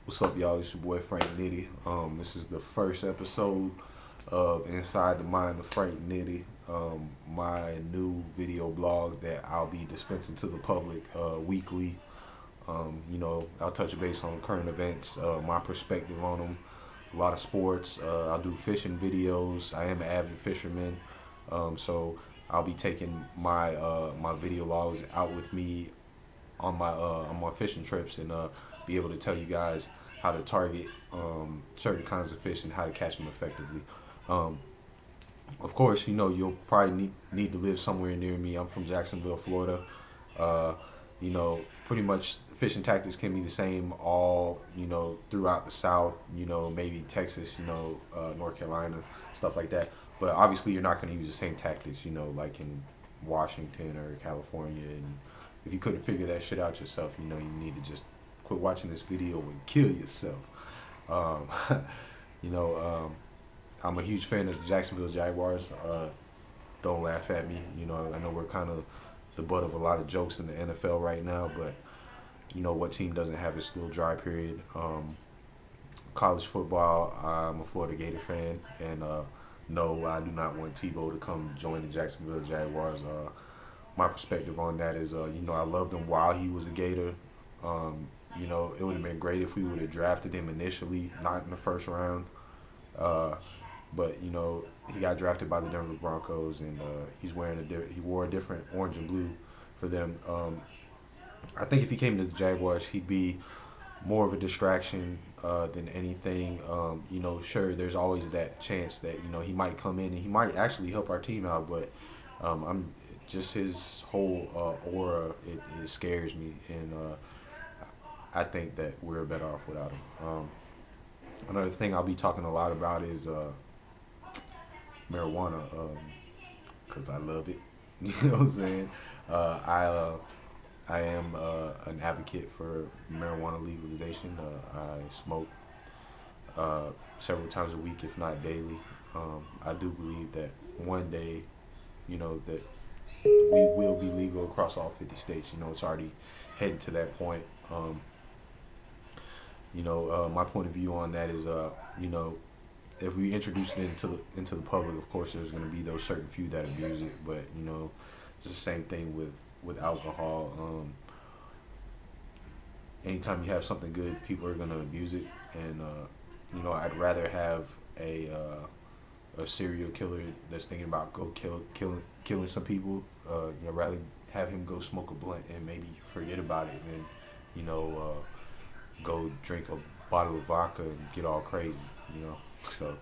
What's up, y'all? It's your boy Frank Nitty. This is the first episode of Inside the Mind of Frank Nitty, my new video blog that I'll be dispensing to the public weekly. I'll touch base on current events, my perspective on them, a lot of sports. I'll do fishing videos. I am an avid fisherman, so I'll be taking my video logs out with me on my fishing trips and be able to tell you guys how to target certain kinds of fish and how to catch them effectively. Um, of course, you'll probably need to live somewhere near me. I'm from Jacksonville, Florida. Uh, Pretty much fishing tactics can be the same all throughout the South. Maybe Texas, North Carolina, stuff like that. But obviously, you're not going to use the same tactics, like in Washington or California. And if you couldn't figure that shit out yourself, you need to just quit watching this video and kill yourself. Um, you know, um, I'm a huge fan of the Jacksonville Jaguars. Don't laugh at me. I know we're kind of the butt of a lot of jokes in the NFL right now, but what team doesn't have its little dry period? College football, I'm a Florida Gator fan, and no, I do not want Tebow to come join the Jacksonville Jaguars. My perspective on that is, I loved him while he was a Gator. It would have been great if we would have drafted him initially, not in the first round. But he got drafted by the Denver Broncos, and he wore a different orange and blue for them. I think if he came to the Jaguars, he'd be more of a distraction than anything. Sure, there's always that chance that he might come in and he might actually help our team out, but I'm just his whole aura. It scares me, and I think that we're better off without him. Another thing I'll be talking a lot about is marijuana, because I love it. You know what I'm saying? I am an advocate for marijuana legalization. I smoke several times a week, if not daily. I do believe that one day, that we will be legal across all 50 states. It's already heading to that point. My point of view on that is, if we introduce it into the public, of course, there's going to be those certain few that abuse it. But it's the same thing with alcohol. Anytime you have something good, people are going to abuse it, and I'd rather have a serial killer that's thinking about killing some people. Rather have him go smoke a blunt and maybe forget about it, and go drink a bottle of vodka and get all crazy. So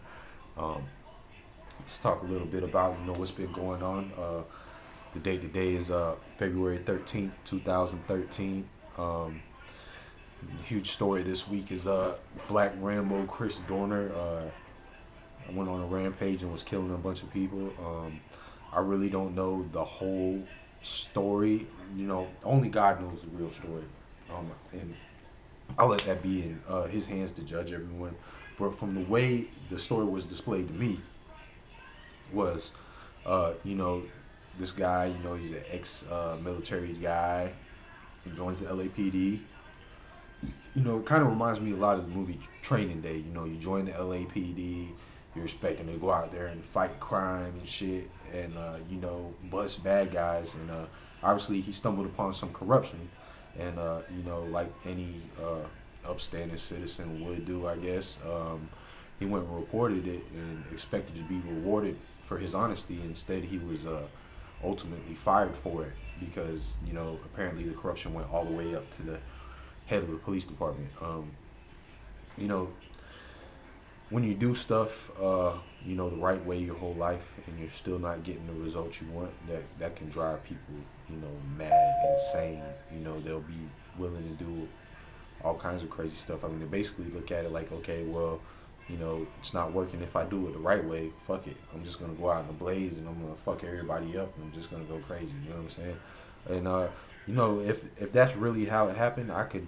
let's talk a little bit about what's been going on. The date today is February 13th, 2013. Huge story this week is Black Rambo Chris Dorner. Went on a rampage and was killing a bunch of people. I really don't know the whole story. Only God knows the real story. And I'll let that be in his hands to judge everyone. But from the way the story was displayed to me, was, this guy, he's an ex-military guy. He joins the LAPD. It kind of reminds me a lot of the movie Training Day. You join the LAPD, you're expecting to go out there and fight crime and shit, and bust bad guys. And obviously, he stumbled upon some corruption, and like any upstanding citizen would do, I guess. He went and reported it and expected to be rewarded for his honesty. Instead, he was ultimately fired for it because apparently the corruption went all the way up to the head of the police department. When you do stuff the right way your whole life and you're still not getting the results you want, that can drive people mad, insane. They'll be willing to do all kinds of crazy stuff. I mean, they basically look at it like, okay, well, it's not working. If I do it the right way, fuck it, I'm just gonna go out in a blaze and I'm gonna fuck everybody up and I'm just gonna go crazy. You know what I'm saying? And if that's really how it happened, I could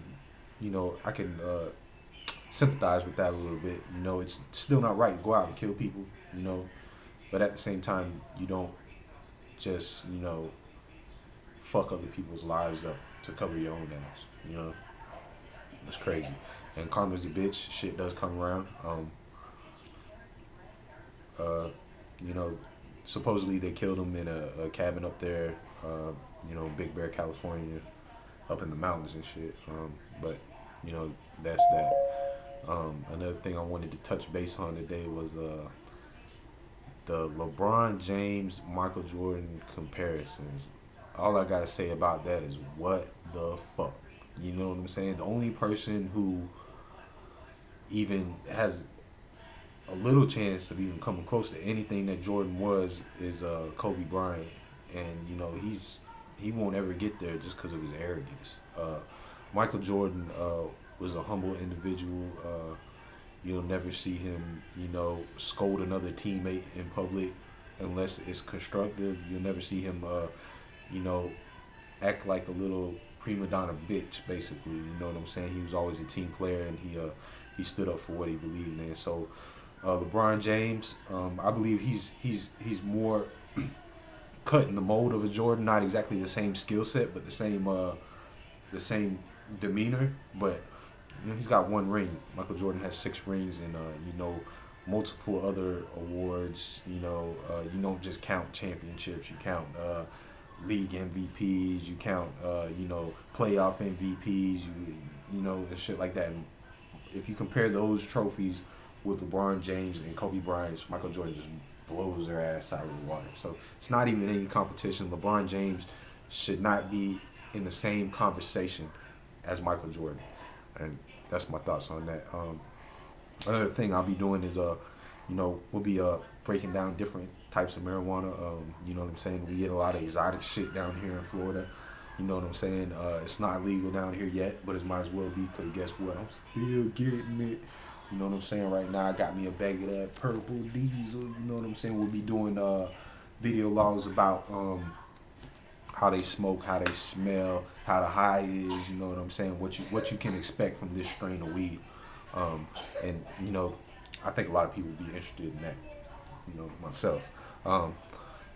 sympathize with that a little bit. It's still not right to go out and kill people. But at the same time, you don't just fuck other people's lives up to cover your own ass. It's crazy. and karma's a bitch. Shit does come around. You know, supposedly they killed him in a cabin up there, you know, Big Bear, California, up in the mountains and shit. But you know, that's that. Another thing I wanted to touch base on today was the LeBron James Michael Jordan comparisons. All I gotta say about that is what the fuck. You know what I'm saying? The only person who even has a little chance of even coming close to anything that Jordan was is Kobe Bryant, and you know he won't ever get there just because of his arrogance. Michael Jordan was a humble individual. You'll never see him, you know, scold another teammate in public unless it's constructive. You'll never see him, you know, act like a little prima donna bitch, basically. You know what I'm saying? He was always a team player, and he stood up for what he believed in. So, LeBron James, I believe he's more cut in the mold of a Jordan. Not exactly the same skill set, but the same demeanor. But you know, he's got one ring. Michael Jordan has 6 rings, and you know, multiple other awards. You don't just count championships. You count league MVPs. You count you know, playoff MVPs. You know, and shit like that. And if you compare those trophies with LeBron James and Kobe Bryant, Michael Jordan just blows their ass out of the water. So it's not even any competition. LeBron James should not be in the same conversation as Michael Jordan. And that's my thoughts on that. Another thing I'll be doing is, you know, we'll be breaking down different types of marijuana. You know what I'm saying? We get a lot of exotic shit down here in Florida. You know what I'm saying? It's not legal down here yet, but it might as well be, because guess what? I'm still getting it. You know what I'm saying? Right now I got me a bag of that purple diesel. You know what I'm saying? We'll be doing video logs about how they smoke, how they smell, how the high is, you know what I'm saying, what you can expect from this strain of weed. And you know, I think a lot of people would be interested in that, you know, myself.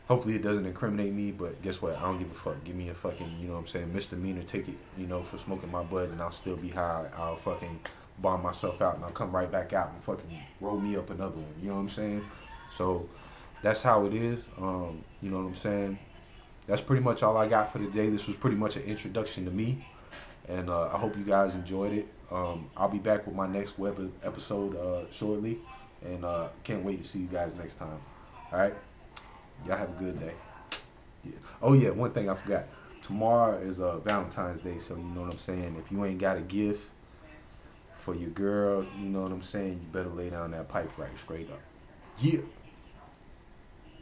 Hopefully it doesn't incriminate me, but guess what? I don't give a fuck. Give me a fucking, you know what I'm saying, misdemeanor ticket, you know, for smoking my bud, and I'll still be high. I'll fucking bomb myself out, and I'll come right back out and fucking roll me up another one, you know what I'm saying? So that's how it is. You know what I'm saying? That's pretty much all I got for today. This was pretty much an introduction to me, and I hope you guys enjoyed it. I'll be back with my next web episode shortly, and can't wait to see you guys next time. All right? Y'all have a good day. Yeah. Oh, yeah, one thing I forgot. Tomorrow is Valentine's Day, so you know what I'm saying? If you ain't got a gift for your girl, you know what I'm saying, you better lay down that pipe right straight up. Yeah.